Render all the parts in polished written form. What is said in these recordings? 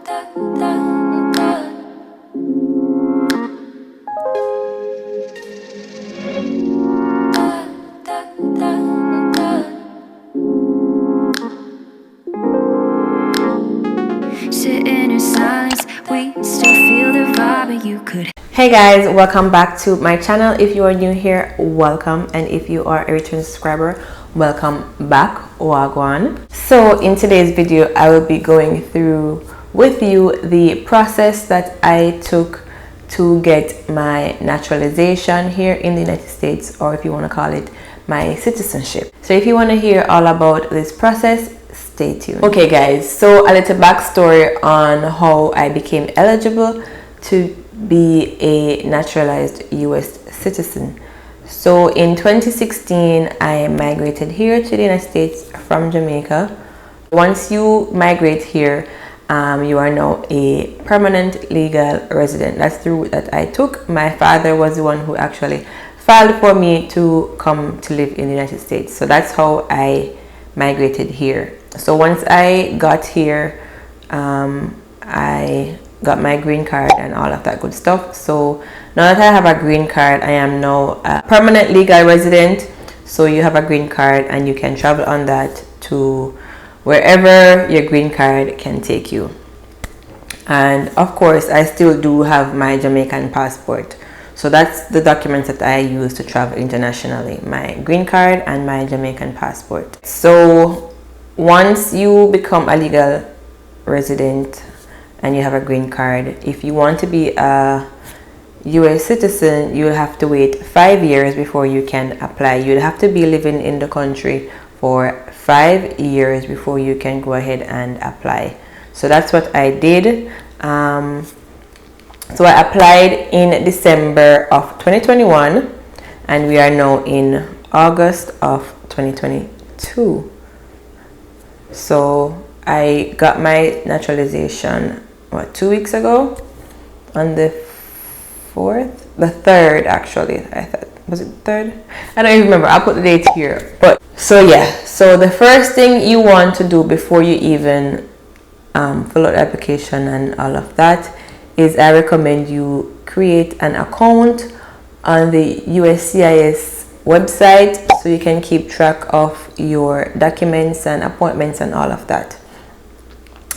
Sitting in silence, we still feel the vibe, and you could. Hey guys, welcome back to my channel. If you are new here, welcome, and if you are a return subscriber, welcome back. Wagwan. So in today's video, I will be going through with you the process that I took to get my naturalization here in the United States, or if you want to call it my citizenship. So if you want to hear all about this process, stay tuned. Okay guys, so a little backstory on how I became eligible to be a naturalized US citizen. So in 2016, I migrated here to the United States from Jamaica. Once you migrate here, you are now a permanent legal resident. That's the route that I took. My father was the one who actually filed for me to come to live in the United States. So that's how I migrated here. So once I got here, I got my green card and all of that good stuff. So now that I have a green card, I am now a permanent legal resident. So you have a green card and you can travel on that to wherever your green card can take you. And of course, I still do have my Jamaican passport. So that's the documents that I use to travel internationally, my green card and my Jamaican passport. So once you become a legal resident and you have a green card, if you want to be a US citizen, you'll have to wait 5 years before you can apply. You'll have to be living in the country for 5 years before you can go ahead and apply. So that's what I did. So I applied in December of 2021 and we are now in August of 2022. So I got my naturalization 2 weeks ago on the 3rd actually. I thought, was it 3rd? I don't even remember. I'll put the date here. But so yeah, so the first thing you want to do before you even fill out the application and all of that is I recommend you create an account on the USCIS website so you can keep track of your documents and appointments and all of that.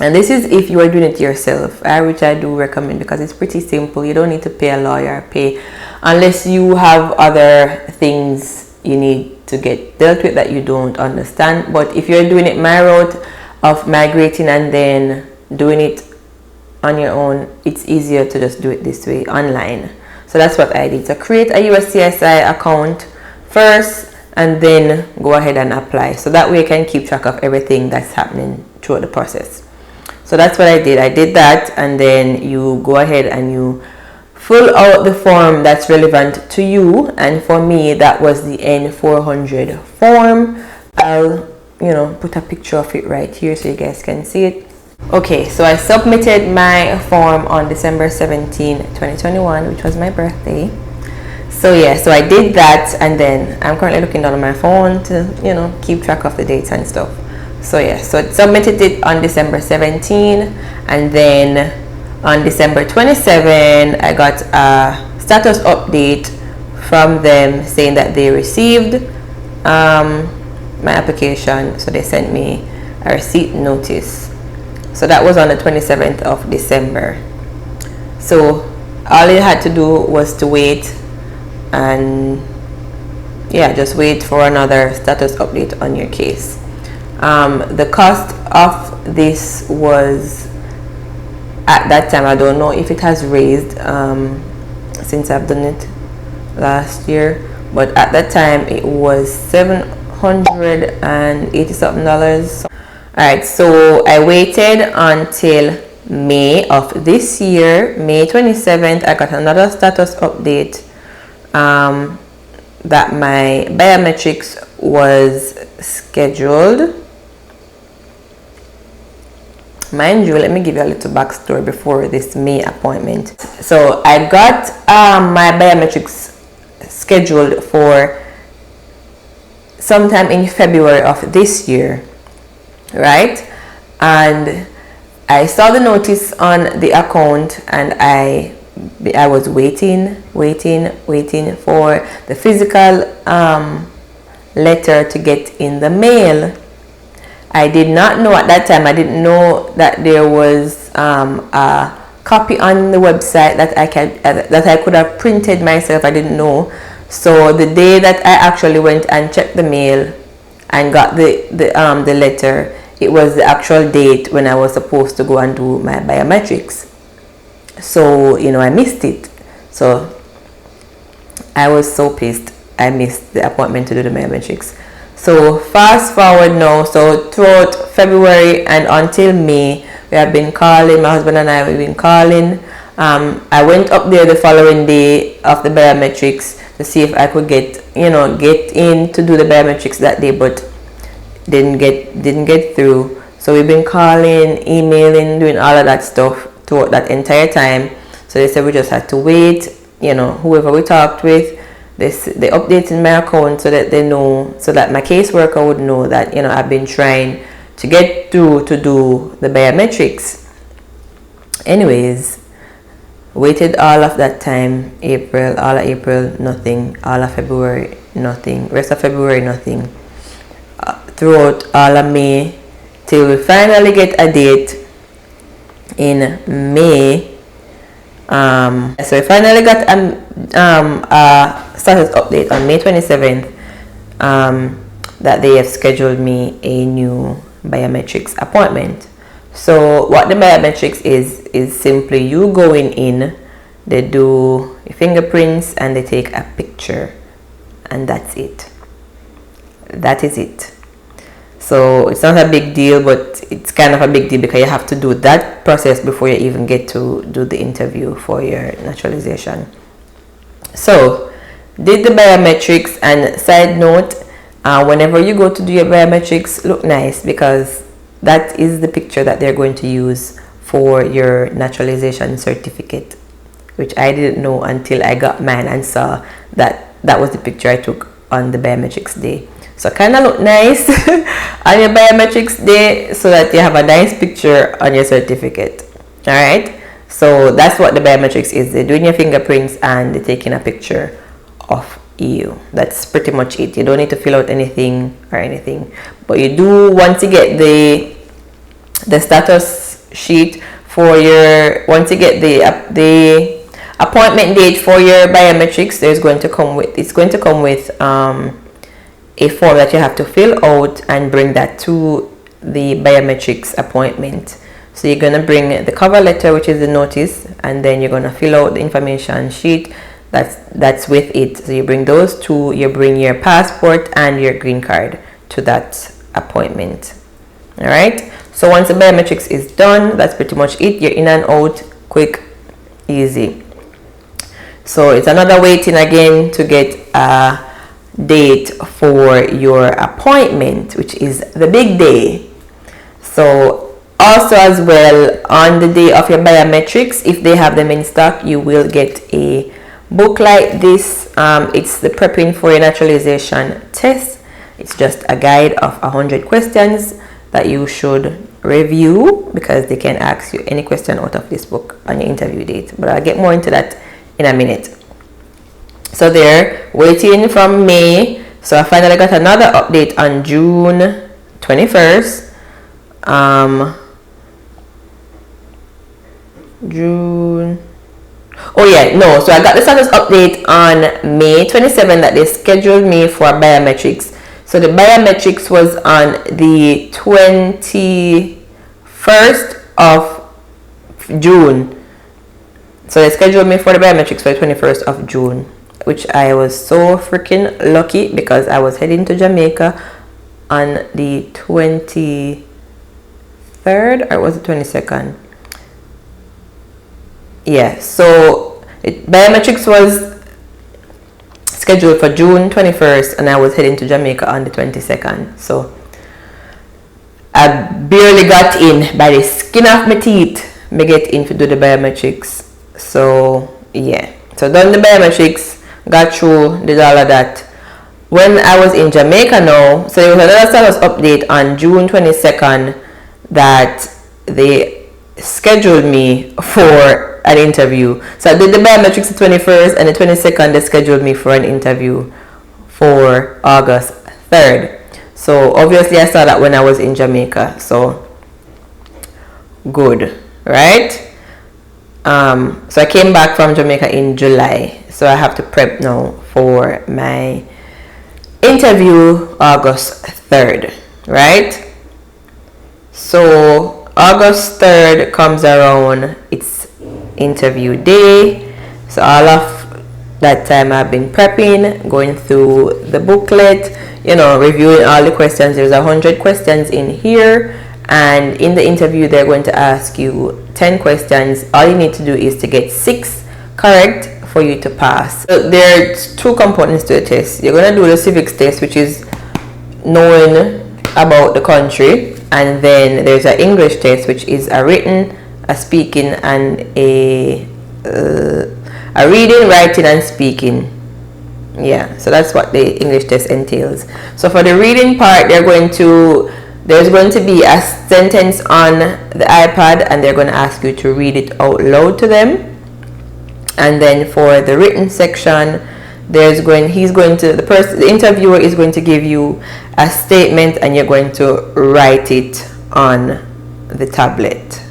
And this is if you are doing it yourself, which I do recommend because it's pretty simple. You don't need to pay a lawyer, unless you have other things you need to get dealt with that you don't understand. But if you're doing it my route of migrating and then doing it on your own, it's easier to just do it this way online. So that's what I did. So create a USCIS account first and then go ahead and apply. So that way you can keep track of everything that's happening throughout the process. So that's what I did. I did that, and then you go ahead and you fill out the form that's relevant to you. And for me, that was the N400 form. I'll, put a picture of it right here so you guys can see it. Okay, so I submitted my form on December 17, 2021, which was my birthday. So yeah, so I did that, and then I'm currently looking down on my phone to, keep track of the dates and stuff. So yeah, so I submitted it on December 17, and then on December 27, I got a status update from them saying that they received my application. So they sent me a receipt notice. So that was on the 27th of December. So all you had to do was to wait, and yeah, just wait for another status update on your case. The cost of this was, at that time, I don't know if it has raised since I've done it last year, but at that time it was $780 something. Alright, so I waited until May of this year. May 27th, I got another status update that my biometrics was scheduled. Mind you, let me give you a little backstory before this May appointment. So I got my biometrics scheduled for sometime in February of this year, right? And I saw the notice on the account, and I was waiting for the physical letter to get in the mail. I did not know at that time, I didn't know that there was a copy on the website that I could have printed myself. I didn't know. So the day that I actually went and checked the mail and got the letter, it was the actual date when I was supposed to go and do my biometrics. So, you know, I missed it. So I was so pissed. I missed the appointment to do the biometrics. So fast forward now. So throughout February and until May, we have been calling. My husband and I have been calling. I went up there the following day of the biometrics to see if I could get in to do the biometrics that day, but didn't get through. So we've been calling, emailing, doing all of that stuff throughout that entire time. So they said we just had to wait. You know, whoever we talked with, they updated my account so that they know, so that my caseworker would know that, you know, I've been trying to get through to do the biometrics. Anyways, waited all of that time, all of April, nothing. All of February, nothing. Rest of February, nothing. Throughout all of May, till we finally get a date in May. So we finally got a status update on May 27th that they have scheduled me a new biometrics appointment. So what the biometrics is simply you going in, they do your fingerprints and they take a picture, and that's it. That is it. So it's not a big deal, but it's kind of a big deal because you have to do that process before you even get to do the interview for your naturalization. So did the biometrics, and side note, whenever you go to do your biometrics, look nice, because that is the picture that they're going to use for your naturalization certificate, which I didn't know until I got mine and saw that that was the picture I took on the biometrics day. So kind of look nice on your biometrics day so that you have a nice picture on your certificate. All right. So that's what the biometrics is. They're doing your fingerprints and they're taking a picture of you. That's pretty much it. You don't need to fill out anything or anything, but you do, once you get the status sheet for your, once you get the appointment date for your biometrics, it's going to come with a form that you have to fill out and bring that to the biometrics appointment. So you're going to bring the cover letter, which is the notice, and then you're going to fill out the information sheet that's with it. So you bring those two, you bring your passport and your green card to that appointment. All right. So once the biometrics is done, that's pretty much it. You're in and out, quick, easy. So it's another waiting again to get a date for your appointment, which is the big day. So also as well, on the day of your biometrics, if they have them in stock, you will get a book like this. It's the prepping for your naturalization test. It's just a guide of 100 questions that you should review, because they can ask you any question out of this book on your interview date, but I'll get more into that in a minute. So they're waiting from May. So I finally got another update on June 21st. So I got the status update on May 27th that they scheduled me for biometrics. So the biometrics was on the 21st of June. So they scheduled me for the biometrics for the 21st of June, which I was so freaking lucky, because I was heading to Jamaica on the 23rd, or was it 22nd? Yeah, so biometrics was scheduled for June 21st, and I was heading to Jamaica on the 22nd. So I barely got in, by the skin of my teeth, me get in to do the biometrics. So yeah, so done the biometrics, got through, did all of that. When I was in Jamaica now, so there was another status update on June 22nd that they scheduled me for an interview. So I did the biometrics the 21st, and the 22nd they scheduled me for an interview for August 3rd. So obviously I saw that when I was in Jamaica. So good, right? So I came back from Jamaica in July. So I have to prep now for my interview August 3rd, right? So August 3rd comes around, it's interview day. So all of that time I've been prepping, going through the booklet, you know, reviewing all the questions. There's 100 questions in here, and in the interview they're going to ask you 10 questions. All you need to do is to get 6 correct for you to pass. So there's 2 components to the test. You're going to do the civics test, which is knowing about the country, and then there's an English test, which is a written, a speaking, and a reading, writing, and speaking. Yeah, so that's what the English test entails. So for the reading part, there's going to be a sentence on the iPad, and they're going to ask you to read it out loud to them. And then for the written section, the interviewer is going to give you a statement, and you're going to write it on the tablet.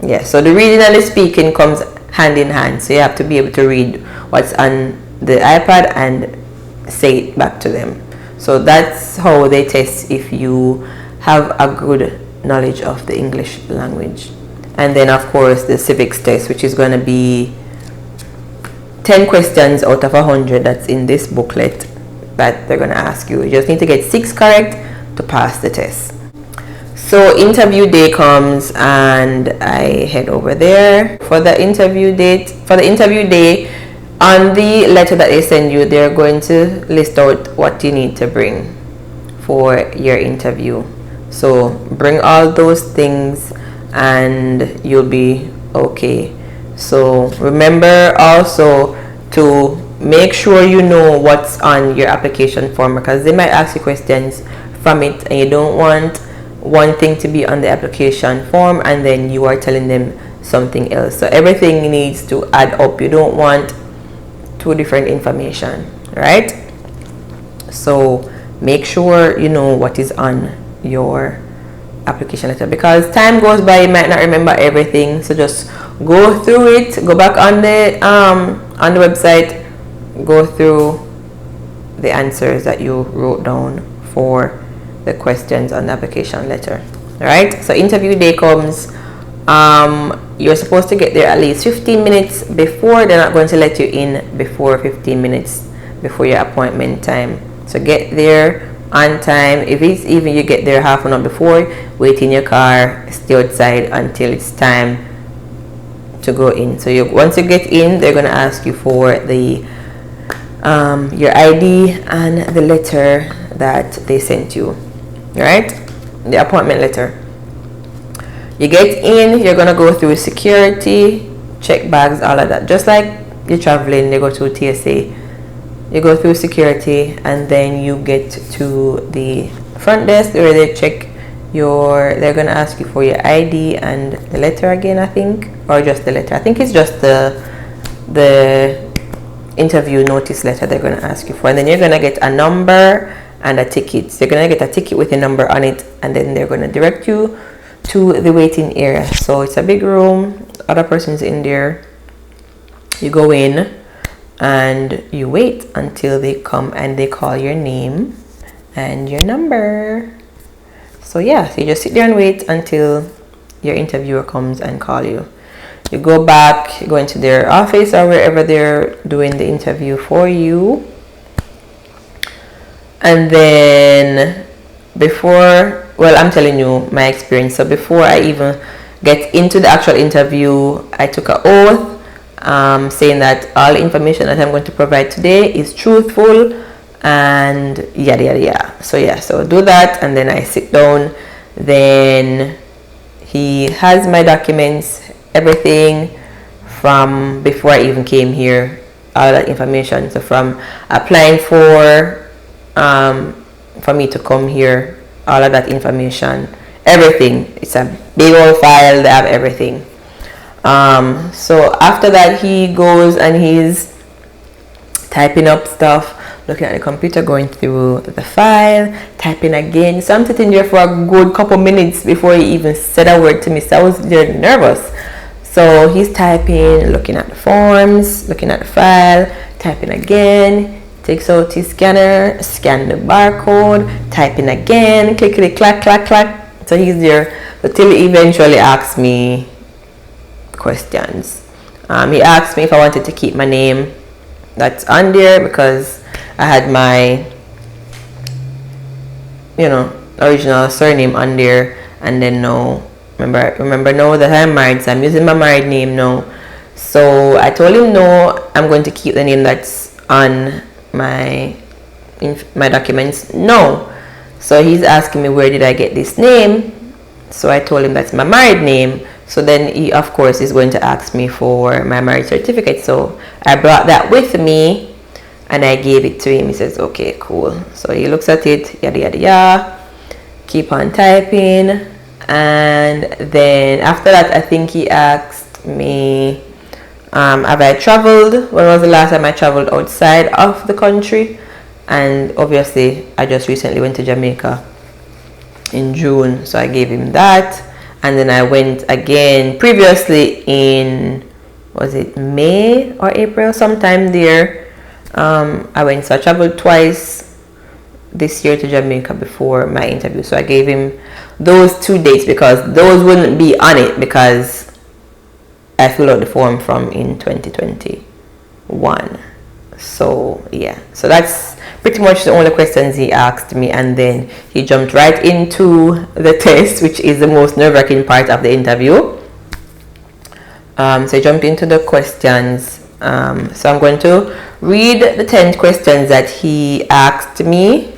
Yeah, so the reading and the speaking comes hand in hand. So you have to be able to read what's on the iPad and say it back to them. So that's how they test if you have a good knowledge of the English language. And then of course the civics test, which is going to be 10 questions out of 100 that's in this booklet that they're going to ask you. You just need to get 6 correct to pass the test. So interview day comes, and I head over there for the interview date. For the interview day, on the letter that they send you, they're going to list out what you need to bring for your interview. So bring all those things and you'll be okay. So remember also to make sure you know what's on your application form, because they might ask you questions from it, and you don't want one thing to be on the application form and then you are telling them something else. So everything needs to add up. You don't want 2 different information, right? So make sure you know what is on your application letter, because time goes by, you might not remember everything. So just go through it, go back on the website, go through the answers that you wrote down for the questions on the application letter. All right, so interview day comes. You're supposed to get there at least 15 minutes before. They're not going to let you in before 15 minutes before your appointment time. So get there on time. If it's even you get there half an hour before, wait in your car, stay outside until it's time to go in. So once you get in, they're going to ask you for the your ID and the letter that they sent you, right? The appointment letter. You get in, you're gonna go through security, check bags, all of that. Just like you're traveling, you go through TSA, you go through security, and then you get to the front desk where they check they're gonna ask you for your ID and the letter again, I think, or just the letter. I think it's just the interview notice letter they're gonna ask you for, and then you're gonna get a number and a ticket. So you're gonna get a ticket with a number on it, and then they're gonna direct you to the waiting area. So it's a big room, other persons in there. You go in and you wait until they come and they call your name and your number. So yeah, so you just sit there and wait until your interviewer comes and call you. You go back, go into their office or wherever they're doing the interview for you. And then I'm telling you my experience. So before I even get into the actual interview, I took an oath saying that all information that I'm going to provide today is truthful and yada yada yada. So yeah, so do that, and then I sit down. Then he has my documents, everything from before I even came here, all that information. So from applying for me to come here, all of that information, everything. It's a big old file. They have everything. So after that, he goes and he's typing up stuff, looking at the computer, going through the file, typing again. So I'm sitting there for a good couple minutes before he even said a word to me. So I was very nervous. So he's typing, looking at the forms, looking at the file, typing again, takes out his scanner, scan the barcode, typing again, clickety clack clack clack. So he's there until he eventually asks me questions. He asked me if I wanted to keep my name that's on there because I had my, original surname on there, and then no. Remember now that I'm married, so I'm using my married name now. So I told him no, I'm going to keep the name that's on my documents. No. So he's asking me where did I get this name. So I told him that's my married name. So then he of course is going to ask me for my marriage certificate. So I brought that with me and I gave it to him. He says okay, cool. So he looks at it, yada yada yada, keep on typing. And then after that, I think he asked me, have I traveled? When was the last time I traveled outside of the country? And obviously, I just recently went to Jamaica in June, so I gave him that. And then I went again previously in, was it May or April? Sometime there. I traveled twice this year to Jamaica before my interview, so I gave him those 2 dates because those wouldn't be on it because I filled out the form from in 2021. So yeah, so that's pretty much the only questions he asked me, and then he jumped right into the test, which is the most nerve-wracking part of the interview. So he jumped into the questions. So I'm going to read the 10 questions that he asked me.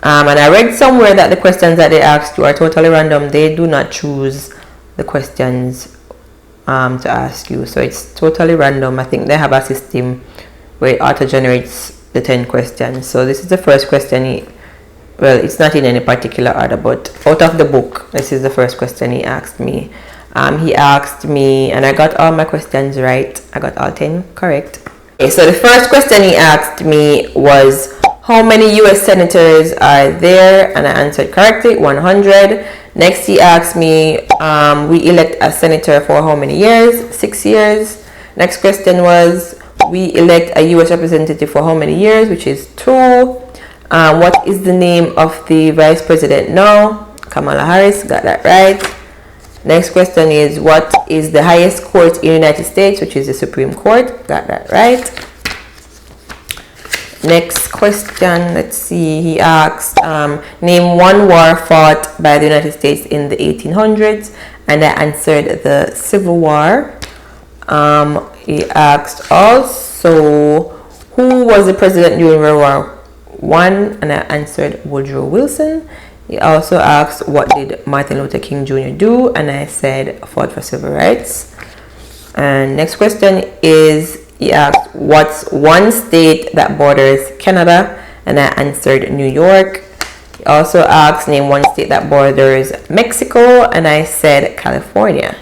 And I read somewhere that the questions that they asked you are totally random. They do not choose the questions to ask you. So it's totally random. I think they have a system where it auto-generates the 10 questions. So this is the first question. Well, it's not in any particular order, but out of the book, this is the first question he asked me. He asked me, and I got all my questions right. I got all 10 correct. Okay, so the first question he asked me was, how many US senators are there? And I answered correctly, 100. Next he asked me, we elect a senator for how many years? 6 years. Next question was, we elect a US representative for how many years? Which is 2. What is the name of the vice president now? Kamala Harris, got that right. Next question is, what is the highest court in the United States? Which is the Supreme Court, got that right. Next question, let's see, he asked, name one war fought by the United States in the 1800s, and I answered the Civil War. He asked also, who was the president during World War I, and I answered Woodrow Wilson. He also asked, what did Martin Luther King Jr. do, and I said, fought for civil rights. And next question is, he asked, what's one state that borders Canada? And I answered New York. He also asked, name one state that borders Mexico, and I said California.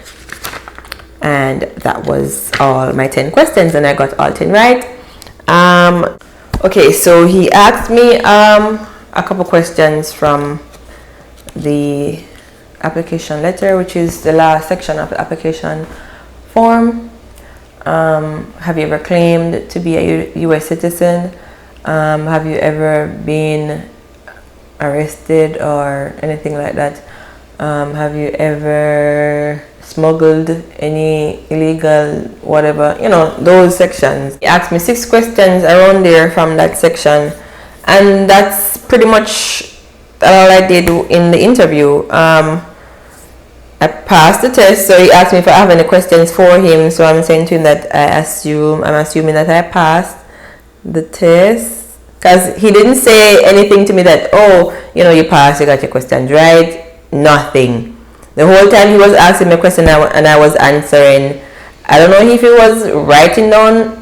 And that was all my 10 questions, and I got all 10 right. Okay, so he asked me a couple questions from the application letter, which is the last section of the application form. Have you ever claimed to be a US citizen? Have you ever been arrested or anything like that? Have you ever smuggled any illegal whatever, those sections. He asked me 6 questions around there from that section, and that's pretty much all I did in the interview. I passed the test, so he asked me if I have any questions for him, so I'm saying to him that I'm assuming that I passed the test, because he didn't say anything to me that, you passed, you got your questions right. Nothing. The whole time he was asking me a question and I was answering. I don't know if he was writing down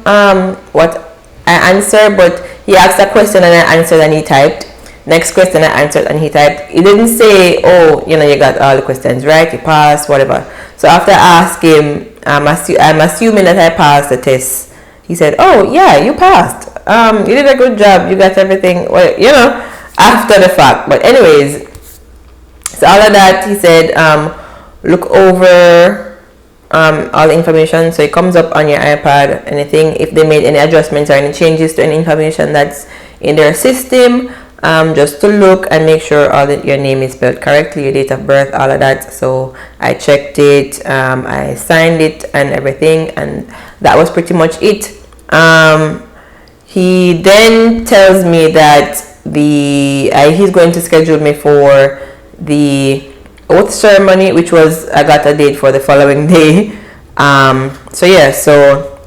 what I answered, but he asked a question and I answered and he typed. Next question I answered, and he typed. He didn't say, oh, you know, you got all the questions right, you passed, whatever. So after I asked him, I'm assuming that I passed the test. He said, oh yeah, you passed. You did a good job. You got everything. Well, you know, after the fact. But anyways, so all of that, he said, look over all the information. So it comes up on your iPad, anything, if they made any adjustments or any changes to any information that's in their system, just to look and make sure all that your name is spelled correctly, your date of birth, all of that. So I checked it, I signed it and everything, and that was pretty much it. He then tells me that he's going to schedule me for the oath ceremony, which was, I got a date for the following day. So yeah, so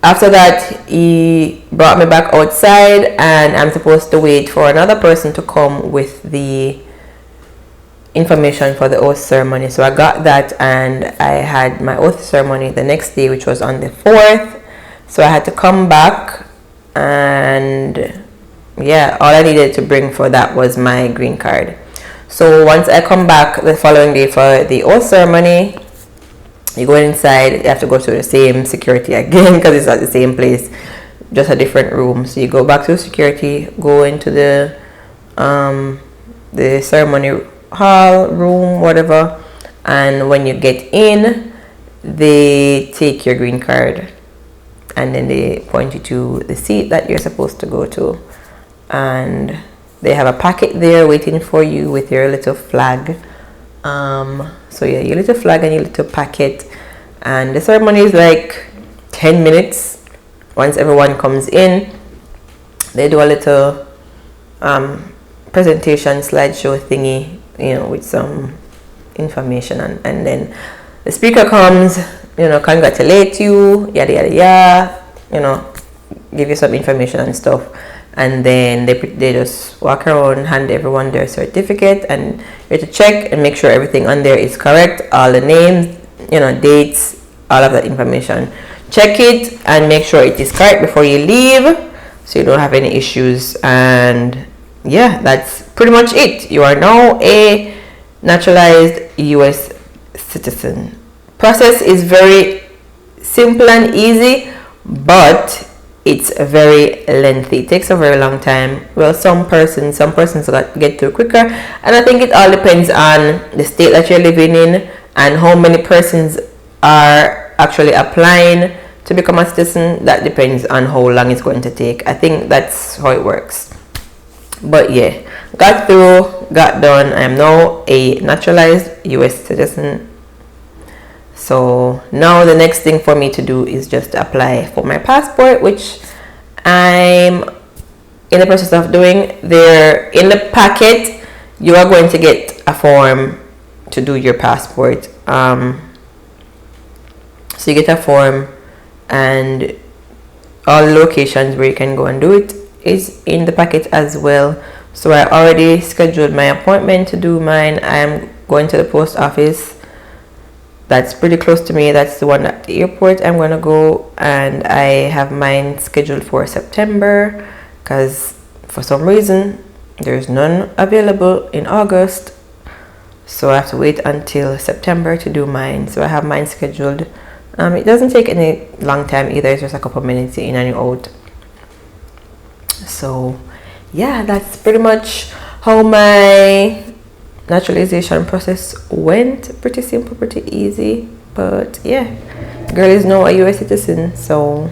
after that he brought me back outside, and I'm supposed to wait for another person to come with the information for the oath ceremony. So I got that, and I had my oath ceremony the next day, which was on the 4th. So I had to come back, and yeah, all I needed to bring for that was my green card. So once I come back the following day for the oath ceremony, you go inside, you have to go to the same security again because it's at the same place, just a different room. So you go back to security, go into the ceremony hall, room, whatever, and when you get in, they take your green card, and then they point you to the seat that you're supposed to go to, and they have a packet there waiting for you with your little flag. So yeah, your little flag and your little packet, and the ceremony is like 10 minutes. Once everyone comes in, they do a little presentation slideshow thingy, you know, with some information, and then the speaker comes, you know, congratulate you, yada yada yada, you know, give you some information and stuff, and then they just walk around, hand everyone their certificate, and you have to check and make sure everything on there is correct, all the names, you know, dates, all of that information. Check it and make sure it is correct before you leave, so you don't have any issues. And yeah, that's pretty much it. You are now a naturalized US citizen. Process is very simple and easy, but it's very lengthy. It takes a very long time. Well, some persons get through quicker, and I think it all depends on the state that you're living in and how many persons are actually applying to become a citizen. That depends on how long it's going to take. I think that's how it works. But yeah, got through, got done. I am now a naturalized US citizen. So now the next thing for me to do is just apply for my passport, which I'm in the process of doing. There in the packet, you are going to get a form to do your passport. So you get a form, and all the locations where you can go and do it is in the packet as well. So I already scheduled my appointment to do mine. I am going to the post office that's pretty close to me. That's the one at the airport I'm gonna go, and I have mine scheduled for September because for some reason there's none available in August, so I have to wait until September to do mine. So I have mine scheduled. It doesn't take any long time either. It's just a couple minutes in and out. So yeah, that's pretty much how my naturalization process went. Pretty simple, pretty easy, but yeah, girl is now a US citizen. So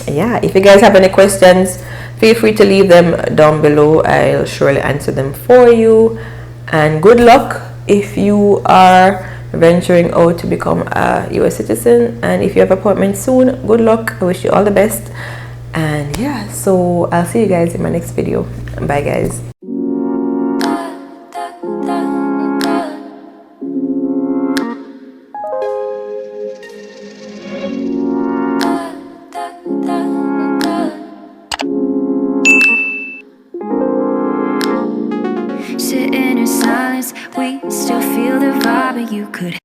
yeah, if you guys have any questions, feel free to leave them down below. I'll surely answer them for you, and good luck if you are venturing out to become a US citizen. And if you have appointments soon, good luck. I wish you all the best. And yeah, so I'll see you guys in my next video. Bye guys. Sitting in silence, we still feel the vibe, and you could